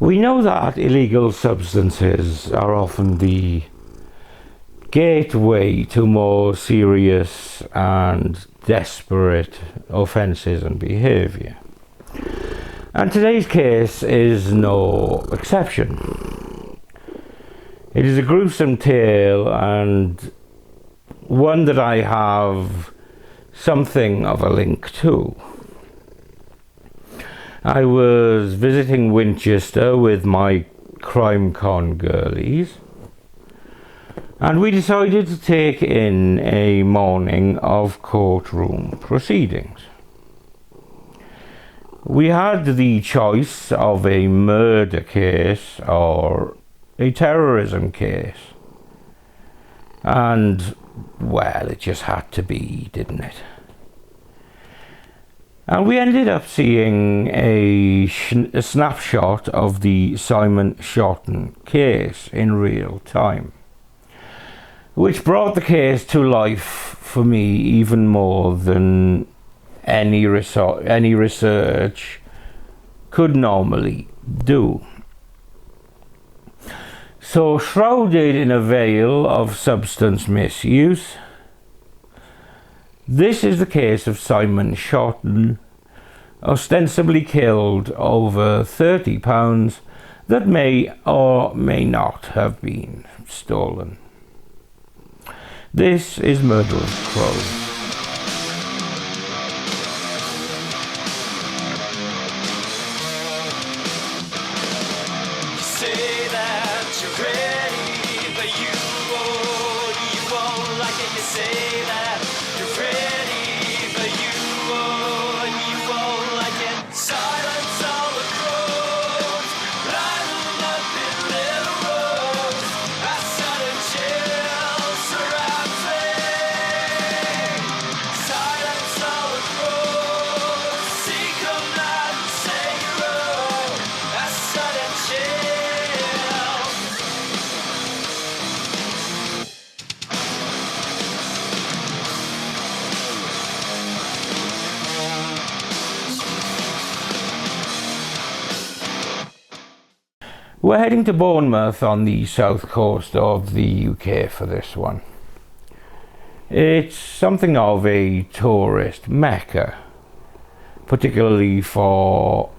We know that illegal substances are often the gateway to more serious and desperate offences and behaviour. And today's case is no exception. It is a gruesome tale, and one that I have something of a link to. I was visiting Winchester with my crime con girlies, and we decided to take in a morning of courtroom proceedings. We had the choice of a murder case or a terrorism case, and well, it just had to be, didn't it? And we ended up seeing a snapshot of the Simon Shotton case in real time, which brought the case to life for me even more than any research could normally do. So, shrouded in a veil of substance misuse, this is the case of Simon Shotton, ostensibly killed over £30 that may or may not have been stolen. This is Murderous Crows. We're heading to Bournemouth on the south coast of the UK for this one. It's something of a tourist mecca, particularly for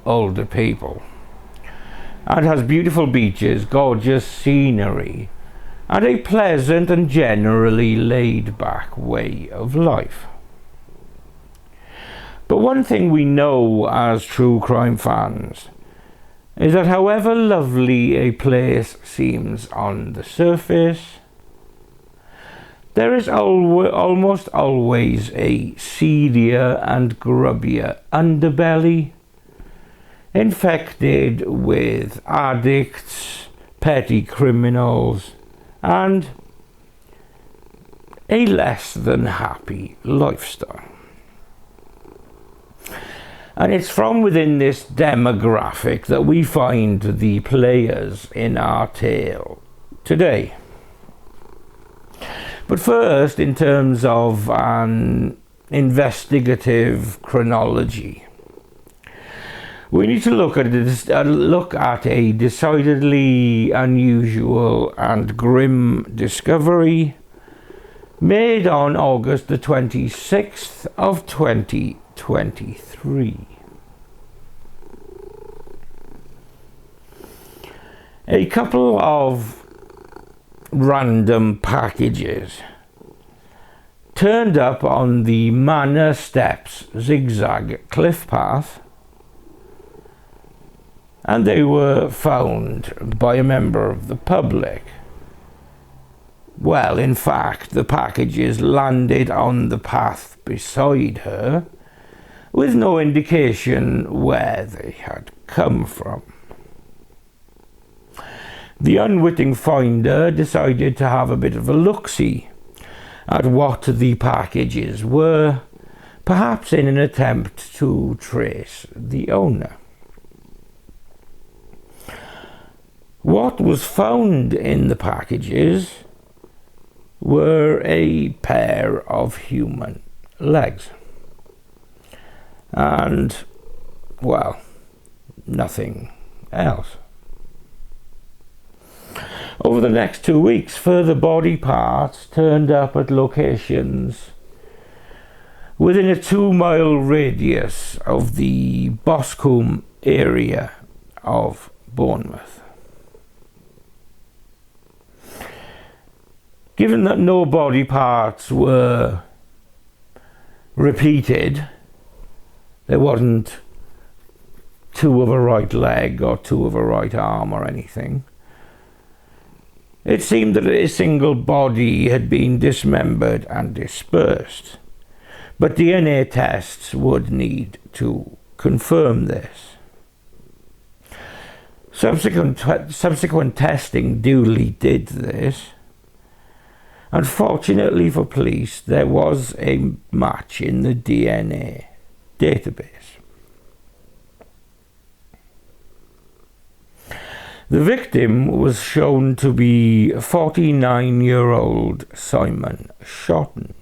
older people, and has beautiful beaches, gorgeous scenery, and a pleasant and generally laid-back way of life. But one thing we know as true crime fans is that however lovely a place seems on the surface, there is almost always a seedier and grubbier underbelly, infected with addicts, petty criminals, and a less than happy lifestyle. And it's from within this demographic that we find the players in our tale today. But first, in terms of an investigative chronology, we need to look at a decidedly unusual and grim discovery made on August the 26th of 2023. A couple of random packages turned up on the Manor Steps zigzag cliff path, and they were found by a member of the public. Well, in fact, the packages landed on the path beside her, with no indication where they had come from. The unwitting finder decided to have a bit of a look-see at what the packages were, perhaps in an attempt to trace the owner. What was found in the packages were a pair of human legs. And, well, nothing else. Over the next 2 weeks, further body parts turned up at locations within a 2-mile radius of the Boscombe area of Bournemouth. Given that no body parts were repeated, there wasn't 2 of a right leg or 2 of a right arm or anything, it seemed that a single body had been dismembered and dispersed, but DNA tests would need to confirm this. Subsequent testing duly did this. Unfortunately for police, there was a match in the DNA database. The victim was shown to be 49-year-old Simon Shotton.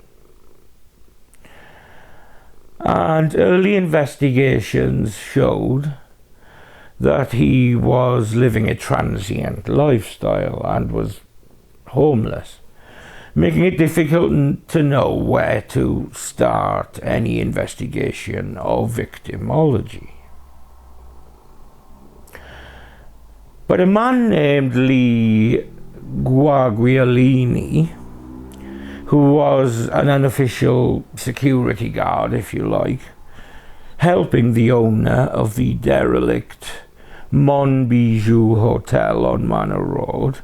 And early investigations showed that he was living a transient lifestyle and was homeless, making it difficult to know where to start any investigation of victimology. But a man named Lee Guagliolini, who was an unofficial security guard, if you like, helping the owner of the derelict Mon Bijou Hotel on Manor Road,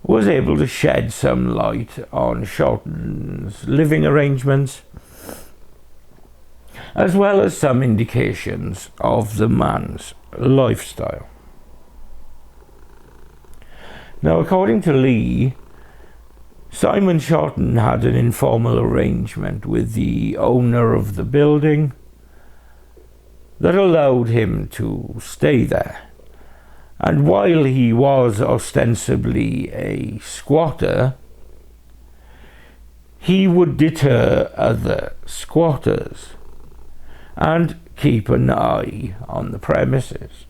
was able to shed some light on Shotton's living arrangements, as well as some indications of the man's lifestyle. Now, according to Lee, Simon Shotton had an informal arrangement with the owner of the building that allowed him to stay there. And while he was ostensibly a squatter, he would deter other squatters and keep an eye on the premises.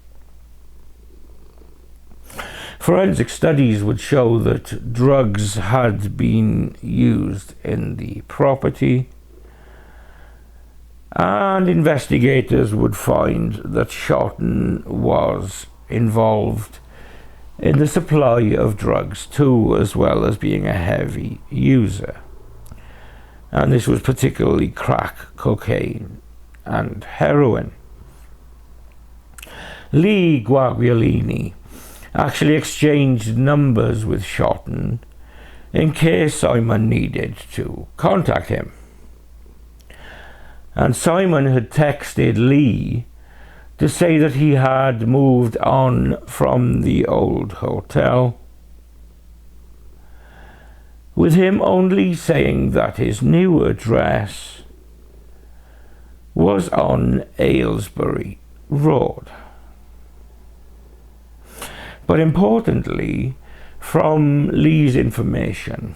Forensic studies would show that drugs had been used in the property, and investigators would find that Shotton was involved in the supply of drugs too, as well as being a heavy user. And this was particularly crack cocaine and heroin. Lee Guagliolini actually exchanged numbers with Shotton in case Simon needed to contact him. And Simon had texted Lee to say that he had moved on from the old hotel, with him only saying that his new address was on Aylesbury Road. But importantly, from Lee's information,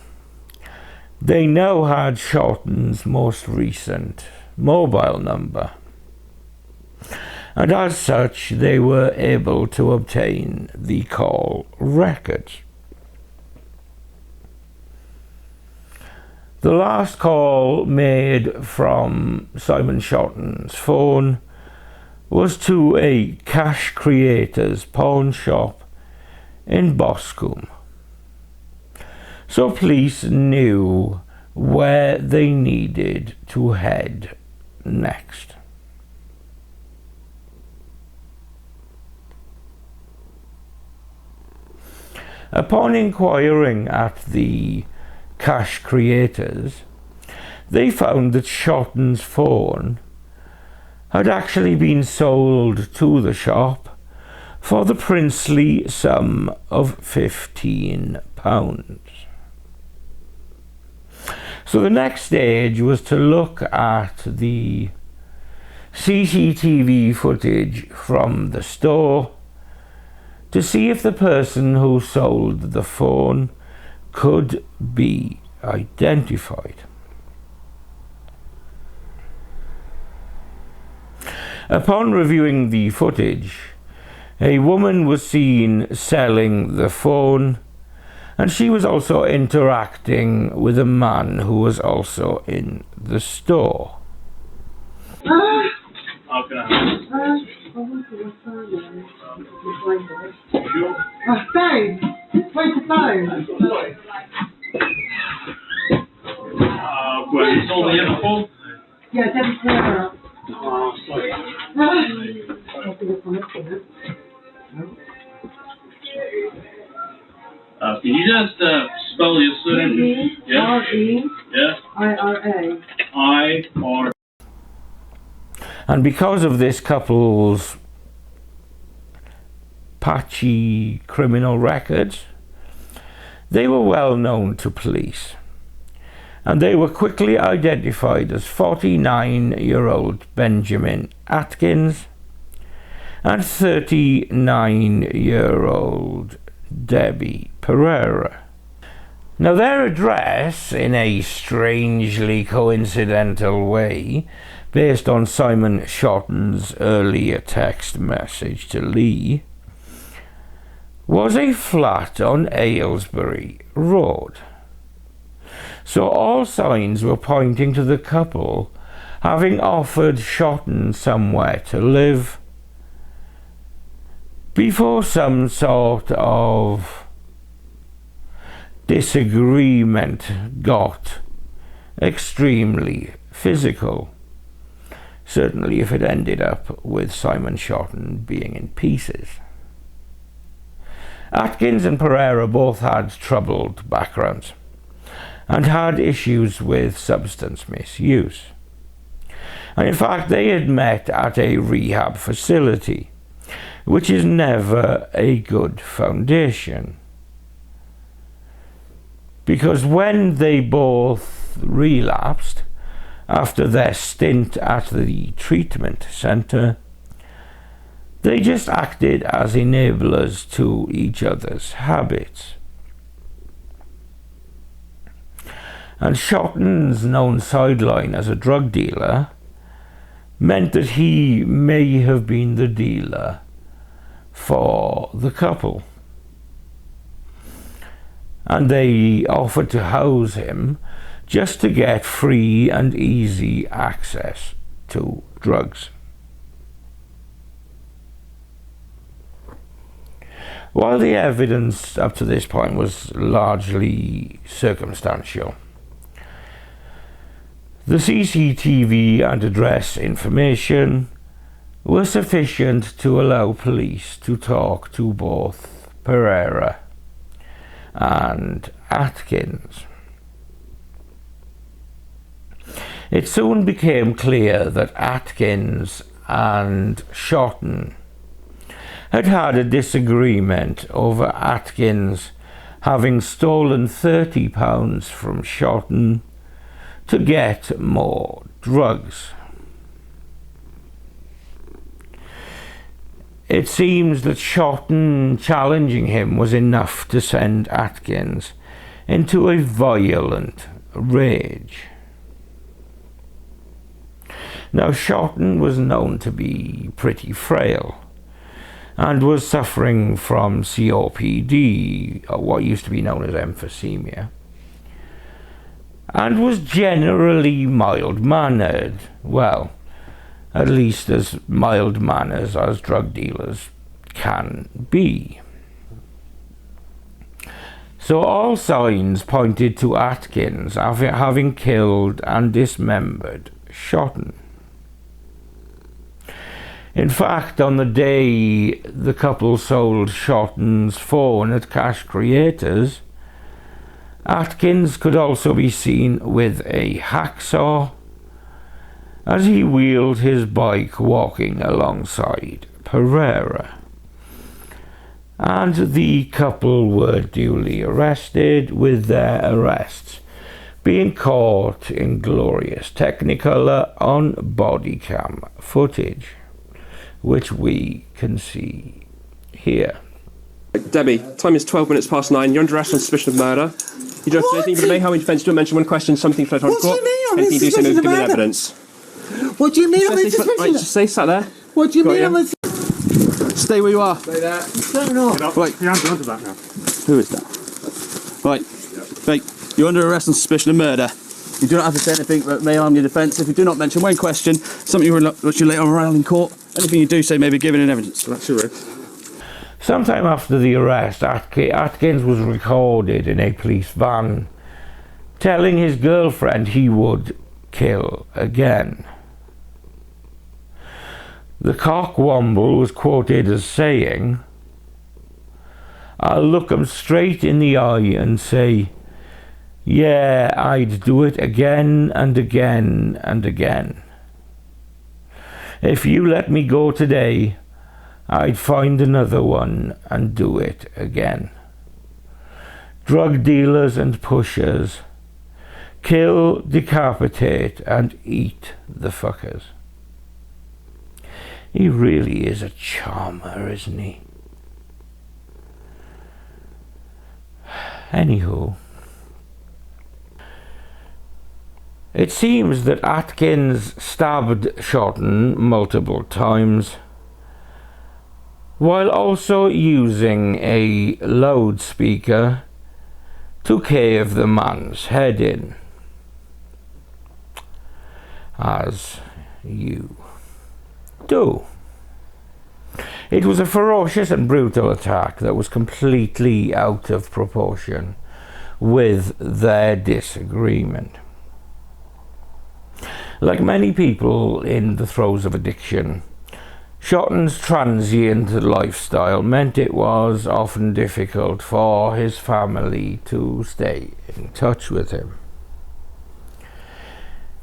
they now had Shotton's most recent mobile number, and as such they were able to obtain the call records. The last call made from Simon Shotton's phone was to a cash creators pawn shop in Boscombe. So police knew where they needed to head next. Upon inquiring at the cash creators, they found that Shotton's phone had actually been sold to the shop for the princely sum of £15. So the next stage was to look at the CCTV footage from the store to see if the person who sold the phone could be identified. Upon reviewing the footage, A woman was seen selling the phone, and she was also interacting with a man who was also in the store. How can I help? I want to refer you. Phone! Where's the phone? Well, you sold the other phone? Yeah, Debbie Clara. Oh, sorry. Can you just spell your surname? Yeah. Yeah. I-R-A. I-R. And because of this couple's patchy criminal records, they were well known to police, and they were quickly identified as 49-year-old Benjamin Atkins and 39-year-old Debbie Pereira. Now, their address, in a strangely coincidental way, based on Simon Shotton's earlier text message to Lee, was a flat on Aylesbury Road. So all signs were pointing to the couple having offered Shotton somewhere to live before some sort of disagreement got extremely physical. Certainly if it ended up with Simon Shotton being in pieces. Atkins and Pereira both had troubled backgrounds and had issues with substance misuse. And in fact, they had met at a rehab facility, which is never a good foundation. Because when they both relapsed after their stint at the treatment centre, they just acted as enablers to each other's habits. And Shotton's known sideline as a drug dealer meant that he may have been the dealer for the couple. And they offered to house him just to get free and easy access to drugs. While the evidence up to this point was largely circumstantial, the CCTV and address information were sufficient to allow police to talk to both Pereira and Atkins. It soon became clear that Atkins and Shotton had had a disagreement over Atkins having stolen £30 from Shotton to get more drugs. It seems that Shotton challenging him was enough to send Atkins into a violent rage. Now, Shotton was known to be pretty frail and was suffering from COPD, or what used to be known as emphysema, and was generally mild-mannered. Well, at least as mild manners as drug dealers can be. So all signs pointed to Atkins having killed and dismembered Shotton. In fact, on the day the couple sold Shotton's phone at Cash Creators, Atkins could also be seen with a hacksaw as he wheeled his bike walking alongside Pereira. And the couple were duly arrested, with their arrests being caught in glorious Technicolor on body cam footage, which we can see here. Debbie, time is 12 minutes past 9. You're under arrest on suspicion of murder. You don't have anything but obey how defence don't mention one question, something fled on court. What do you mean on anything you do say suspicion no of given murder? evidence. What do you mean on the suspicion? Right, just stay sat there. What do you mean on the... Stay where you are. Turn off. Right. Your hands onto that now. Who is that? Right. Right. You're under arrest on suspicion of murder. You do not have to say anything that may harm your defence. If you do not mention when questioned, something you will later on rely in court. Anything you do say may be given in evidence. So that's your risk. Sometime after the arrest, Atkins was recorded in a police van, telling his girlfriend he would kill again. The cockwomble was quoted as saying, "I'll look 'em straight in the eye and say, yeah, I'd do it again and again and again. If you let me go today, I'd find another one and do it again. Drug dealers and pushers, kill, decapitate and eat the fuckers." He really is a charmer, isn't he? Anywho, it seems that Atkins stabbed Shotton multiple times, while also using a loudspeaker to cave the man's head in, as you do. It was a ferocious and brutal attack that was completely out of proportion with their disagreement. Like many people in the throes of addiction, Shotton's transient lifestyle meant it was often difficult for his family to stay in touch with him.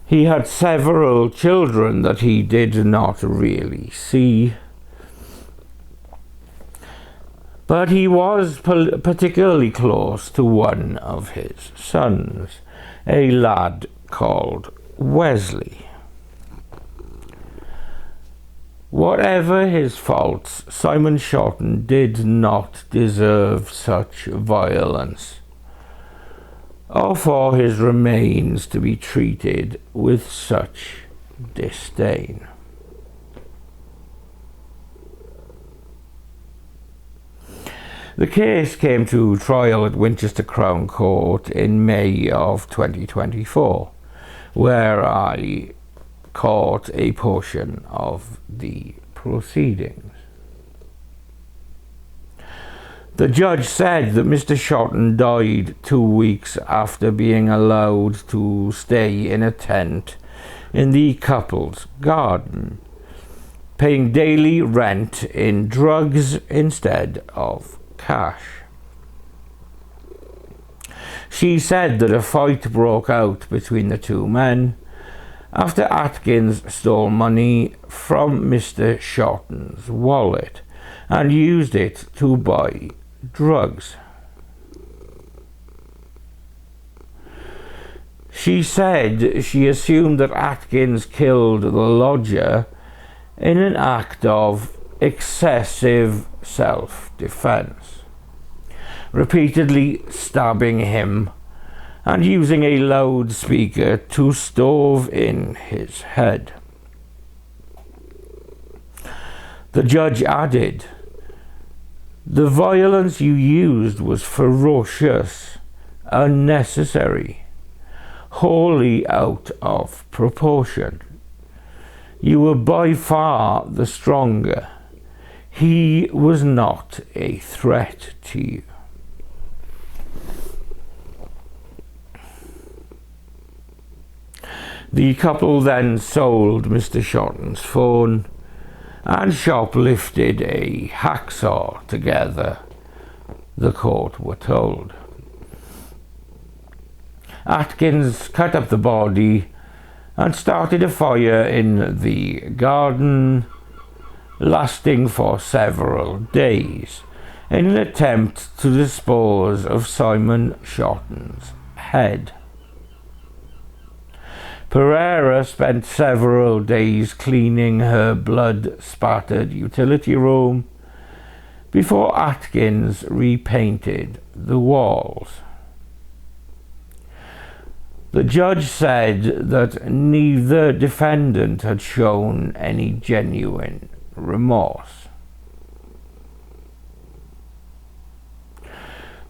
He had several children that he did not really see, but he was particularly close to one of his sons, a lad called Wesley. Whatever his faults, Simon Shotton did not deserve such violence, or for his remains to be treated with such disdain. The case came to trial at Winchester Crown Court in May of 2024, where I caught a portion of the proceedings. The judge said that Mr. Shotton died 2 weeks after being allowed to stay in a tent in the couple's garden, paying daily rent in drugs instead of cash. She said that a fight broke out between the two men after Atkins stole money from Mr. Shotton's wallet and used it to buy drugs. She said she assumed that Atkins killed the lodger in an act of excessive self-defense, repeatedly stabbing him and using a loudspeaker to stove in his head. The judge added, "The violence you used was ferocious, unnecessary, wholly out of proportion. You were by far the stronger. He was not a threat to you." The couple then sold Mr. Shotton's phone and shoplifted a hacksaw together, the court were told. Atkins cut up the body and started a fire in the garden, lasting for several days, in an attempt to dispose of Simon Shotton's head. Pereira spent several days cleaning her blood-spattered utility room before Atkins repainted the walls. The judge said that neither defendant had shown any genuine remorse.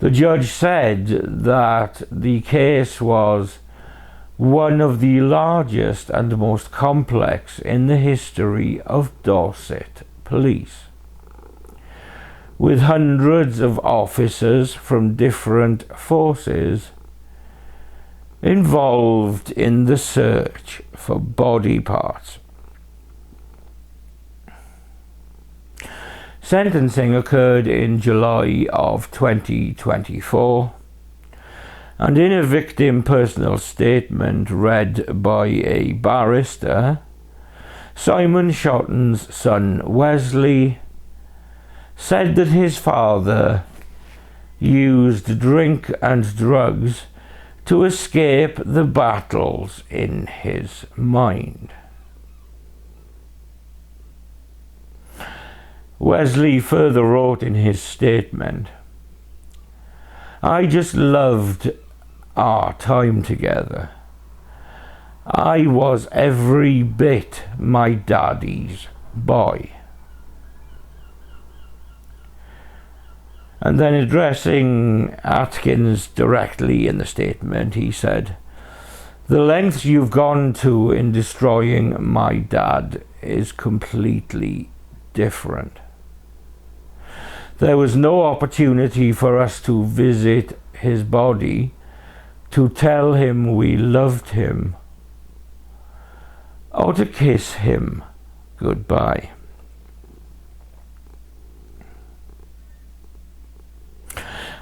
The judge said that the case was one of the largest and most complex in the history of Dorset police, with hundreds of officers from different forces involved in the search for body parts. Sentencing occurred in July of 2024, and in a victim personal statement read by a barrister, Simon Shotton's son Wesley said that his father used drink and drugs to escape the battles in his mind. Wesley further wrote in his statement, "I just loved our time together. I was every bit my daddy's boy." And then addressing Atkins directly in the statement, he said, "The lengths you've gone to in destroying my dad is completely different. There was no opportunity for us to visit his body, to tell him we loved him, or to kiss him goodbye."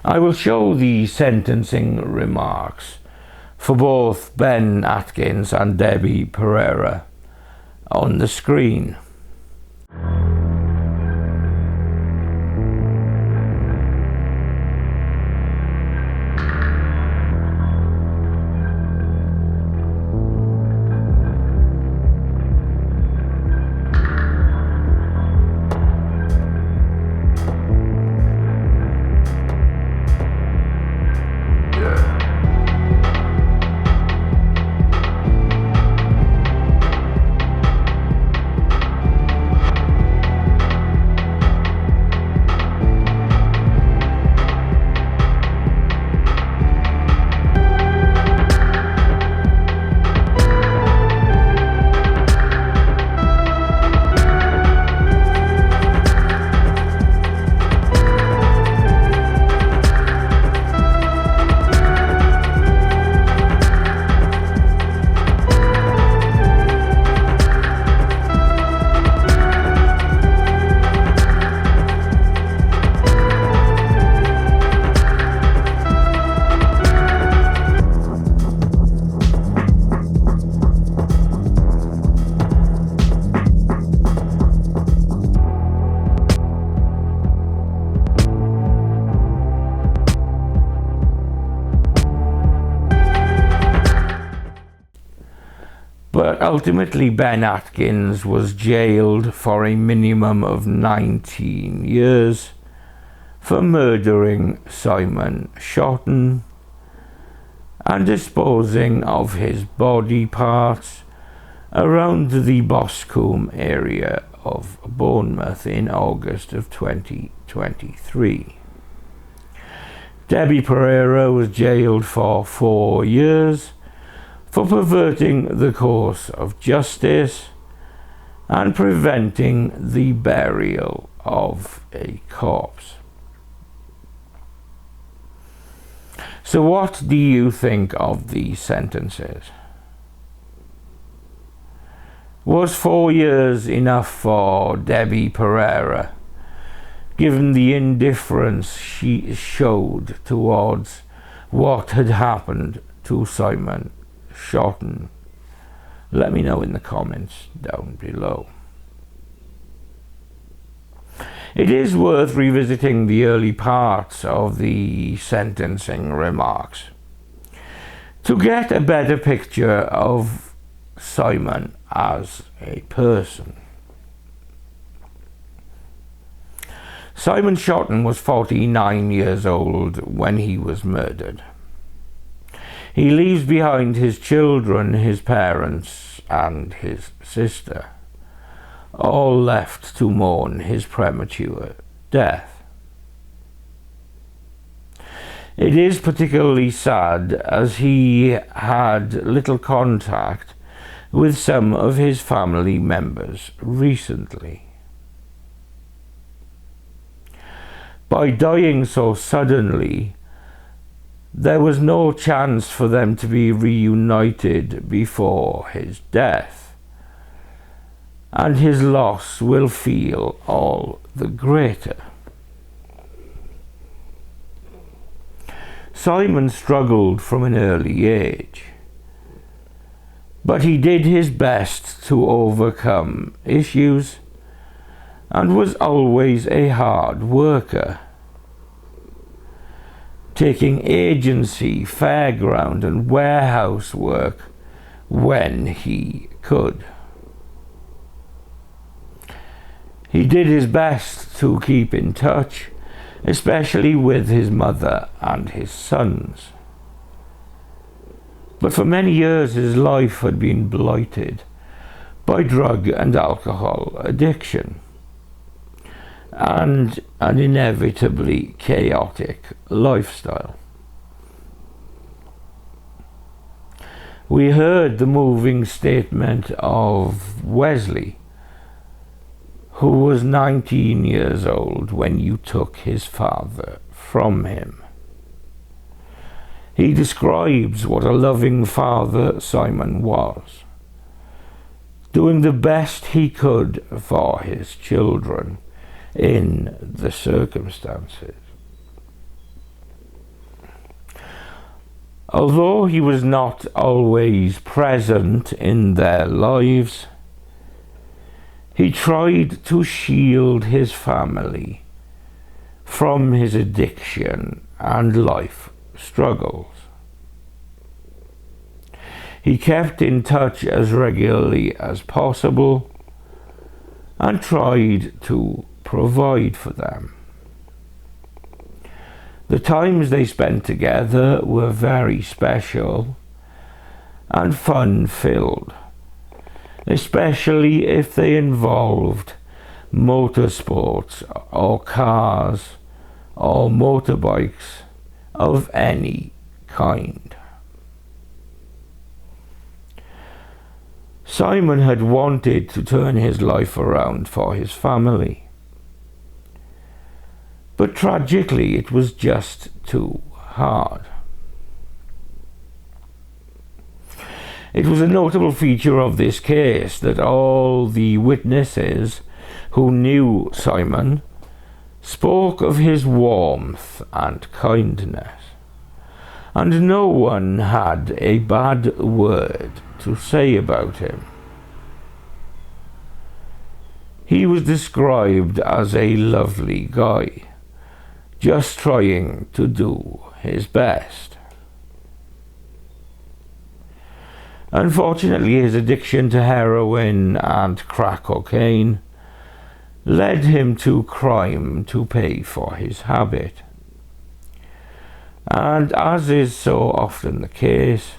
I will show the sentencing remarks for both Ben Atkins and Debbie Pereira on the screen. But ultimately Ben Atkins was jailed for a minimum of 19 years for murdering Simon Shotton and disposing of his body parts around the Boscombe area of Bournemouth in August of 2023. Debbie Pereira was jailed for 4 years for perverting the course of justice and preventing the burial of a corpse. So what do you think of these sentences? Was 4 years enough for Debbie Pereira, given the indifference she showed towards what had happened to Simon Shotton? Let me know in the comments down below. It is worth revisiting the early parts of the sentencing remarks to get a better picture of Simon as a person. Simon Shotton was 49 years old when he was murdered. He leaves behind his children, his parents, and his sister, all left to mourn his premature death. It is particularly sad as he had little contact with some of his family members recently. By dying so suddenly, there was no chance for them to be reunited before his death, and his loss will feel all the greater. Simon struggled from an early age, but he did his best to overcome issues and was always a hard worker, taking agency, fairground and warehouse work when he could. He did his best to keep in touch, especially with his mother and his sons. But for many years his life had been blighted by drug and alcohol addiction and an inevitably chaotic lifestyle. We heard the moving statement of Wesley, who was 19 years old when you took his father from him. He describes what a loving father Simon was, doing the best he could for his children in the circumstances. Although he was not always present in their lives, he tried to shield his family from his addiction and life struggles. He kept in touch as regularly as possible and tried to provide for them. The times they spent together were very special and fun-filled, especially if they involved motorsports or cars or motorbikes of any kind. Simon had wanted to turn his life around for his family, but tragically it was just too hard. It was a notable feature of this case that all the witnesses who knew Simon spoke of his warmth and kindness, and no one had a bad word to say about him. He was described as a lovely guy, just trying to do his best. Unfortunately, his addiction to heroin and crack cocaine led him to crime to pay for his habit. And as is so often the case,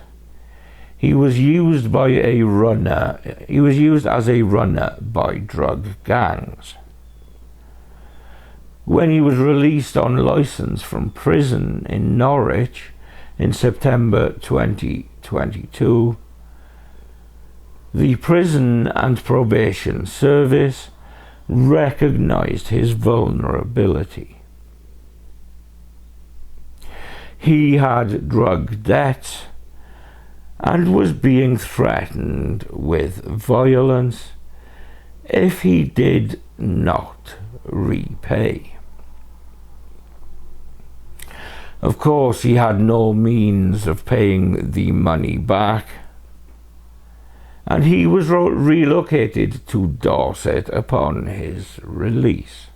he was used as a runner by drug gangs. When he was released on licence from prison in Norwich in September 2022, the Prison and Probation Service recognised his vulnerability. He had drug debts and was being threatened with violence if he did not repay. Of course, he had no means of paying the money back, and he was relocated to Dorset upon his release.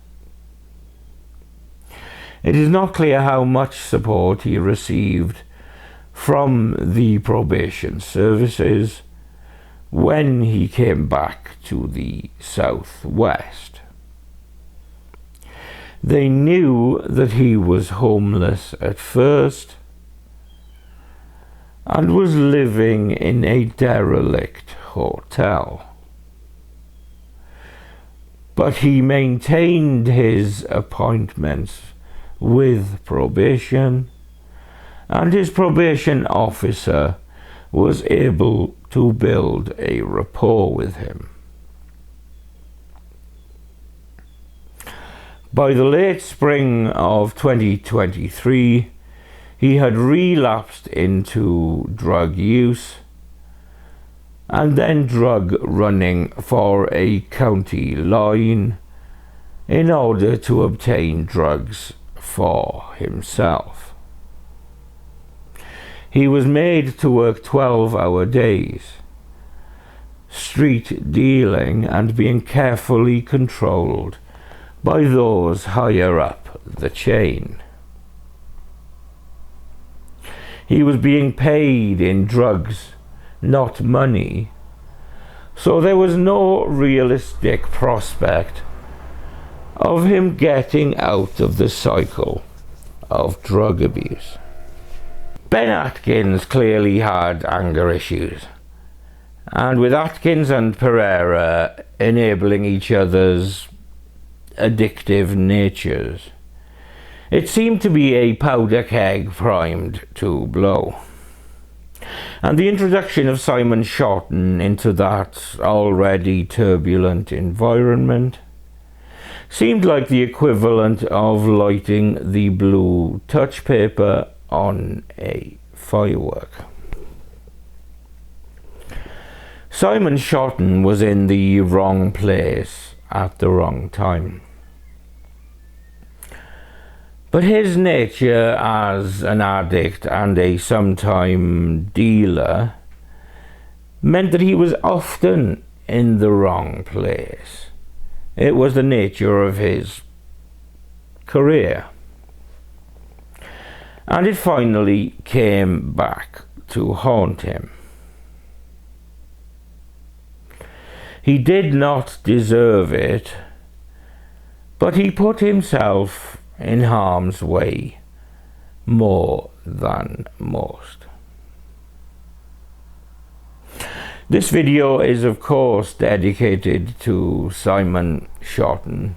It is not clear how much support he received from the probation services when he came back to the southwest. They knew that he was homeless at first and was living in a derelict hotel. But he maintained his appointments with probation and his probation officer was able to build a rapport with him. By the late spring of 2023, he had relapsed into drug use and then drug running for a county line in order to obtain drugs for himself. He was made to work 12-hour days, street dealing and being carefully controlled by those higher up the chain. He was being paid in drugs, not money, so there was no realistic prospect of him getting out of the cycle of drug abuse. Ben Atkins clearly had anger issues, and with Atkins and Pereira enabling each other's addictive natures, it seemed to be a powder keg primed to blow. And the introduction of Simon Shotton into that already turbulent environment seemed like the equivalent of lighting the blue touch paper on a firework. Simon Shotton was in the wrong place at the wrong time. But his nature as an addict and a sometime dealer meant that he was often in the wrong place. It was the nature of his career. And it finally came back to haunt him. He did not deserve it, but he put himself in harm's way more than most. This video is of course dedicated to Simon Shotton,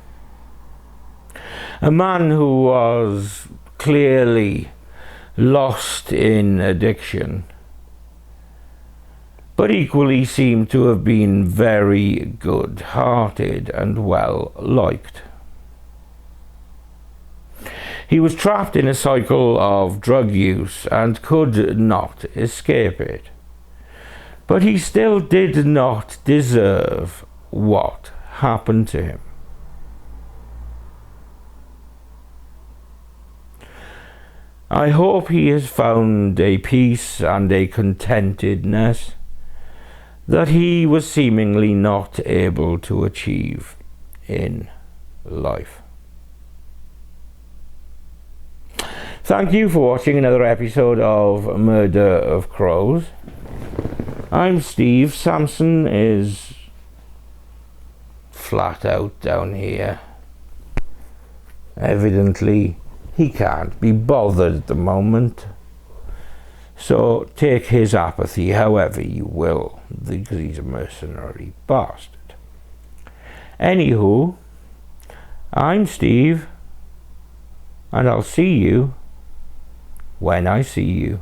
a man who was clearly lost in addiction, but equally seemed to have been very good-hearted and well-liked. He was trapped in a cycle of drug use and could not escape it. But he still did not deserve what happened to him. I hope he has found a peace and a contentedness that he was seemingly not able to achieve in life. Thank you for watching another episode of Murder of Crows. I'm Steve. Samson is flat out down here. Evidently, he can't be bothered at the moment. So take his apathy however you will, because he's a mercenary bastard. Anywho, I'm Steve, and I'll see you when I see you.